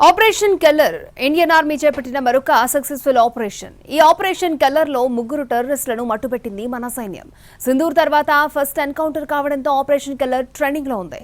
Operation Keller Indian army చేపట్టిన మరొక successful operation. ఈ ఆపరేషన్ కెల్లర్ లో 3 టెర్రరిస్టులను మట్టుపెట్టింది మన సైన్యం. సింధూర్ తర్వాత ఫస్ట్ ఎన్కౌంటర్ కావడంతో ఆపరేషన్ కెల్లర్ ట్రెండింగ్ లో ఉంది.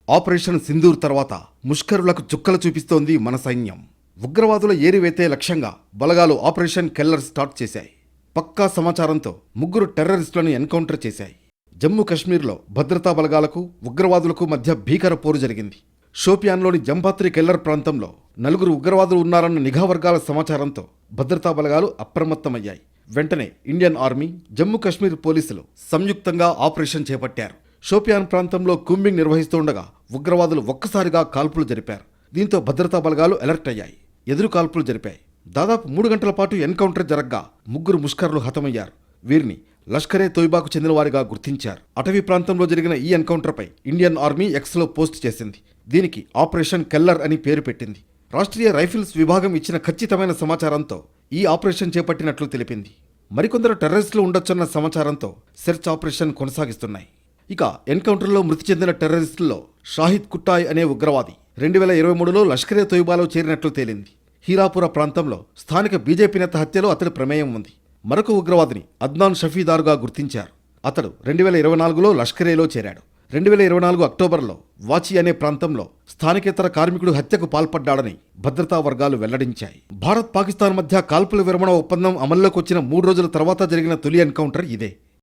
ఆపరేషన్ సింధూర్ తర్వాత ముష్కరులకు చుక్కలు చూపిస్తోంది మన సైన్యం. ఉగ్రవాదుల ఏరివేతే లక్ష్యంగా బలగాలు ఆపరేషన్ కెల్లర్ స్టార్ట్ చేశాయి. పక్కా సమాచారంతో 3 టెర్రరిస్టులను ఎన్కౌంటర్ చేశాయి. జమ్మూ కశ్మీర్లో భద్రతా బలగాలకు ఉగ్రవాదులకు మధ్య భీకర పోరు జరిగింది. షోపియాన్లోని జంబాత్రి కెల్లర్ ప్రాంతంలో 4 ఉగ్రవాదులు ఉన్నారన్న నిఘా వర్గాల సమాచారంతో భద్రతా బలగాలు అప్రమత్తమయ్యాయి. వెంటనే ఇండియన్ ఆర్మీ, జమ్మూ కశ్మీర్ పోలీసులు సంయుక్తంగా ఆపరేషన్ చేపట్టారు. షోపియాన్ ప్రాంతంలో కూంబింగ్ నిర్వహిస్తుండగా ఉగ్రవాదులు ఒక్కసారిగా కాల్పులు జరిపారు. దీంతో భద్రతా బలగాలు అలర్ట్ అయ్యాయి. ఎదురు కాల్పులు జరిపాయి. దాదాపు 3 గంటల పాటు ఎన్కౌంటర్ జరగ్గా 3 ముష్కరులు హతమయ్యారు. వీరిని లష్కరే తోయిబాకు చెందినవారిగా గుర్తించారు. అటవీ ప్రాంతంలో జరిగిన ఈ ఎన్కౌంటర్పై ఇండియన్ ఆర్మీ ఎక్స్లో పోస్ట్ చేసింది. దీనికి ఆపరేషన్ కెల్లర్ అని పేరు పెట్టింది. రాష్ట్రీయ రైఫిల్స్ విభాగం ఇచ్చిన ఖచ్చితమైన సమాచారంతో ఈ ఆపరేషన్ చేపట్టినట్లు తెలిపింది. మరికొందరు టెర్రరిస్టులు ఉండొచ్చన్న సమాచారంతో సెర్చ్ ఆపరేషన్ కొనసాగిస్తున్నాయి. ఇక ఎన్కౌంటర్లో మృతి చెందిన టెర్రరిస్టుల్లో షాహిద్ కుట్టాయ్ అనే ఉగ్రవాది 2023లో లష్కరే తోయిబాలో చేరినట్లు తేలింది. హీరాపుర ప్రాంతంలో స్థానిక బీజేపీ నేత హత్యలో అతడి ప్రమేయం ఉంది. మరొక ఉగ్రవాదిని అద్నాన్ షఫీదారుగా గుర్తించారు. అతడు 2024లో లష్కరేలో చేరాడు. 2024 అక్టోబర్లో వాచి అనే ప్రాంతంలో స్థానికేతర కార్మికుడు హత్యకు పాల్పడ్డాడని భద్రతా వర్గాలు వెల్లడించాయి. భారత్ పాకిస్తాన్ మధ్య కాల్పుల విరమణ ఒప్పందం అమల్లోకి వచ్చిన 3 రోజుల తర్వాత జరిగిన తొలి ఎన్కౌంటర్ ఇదే.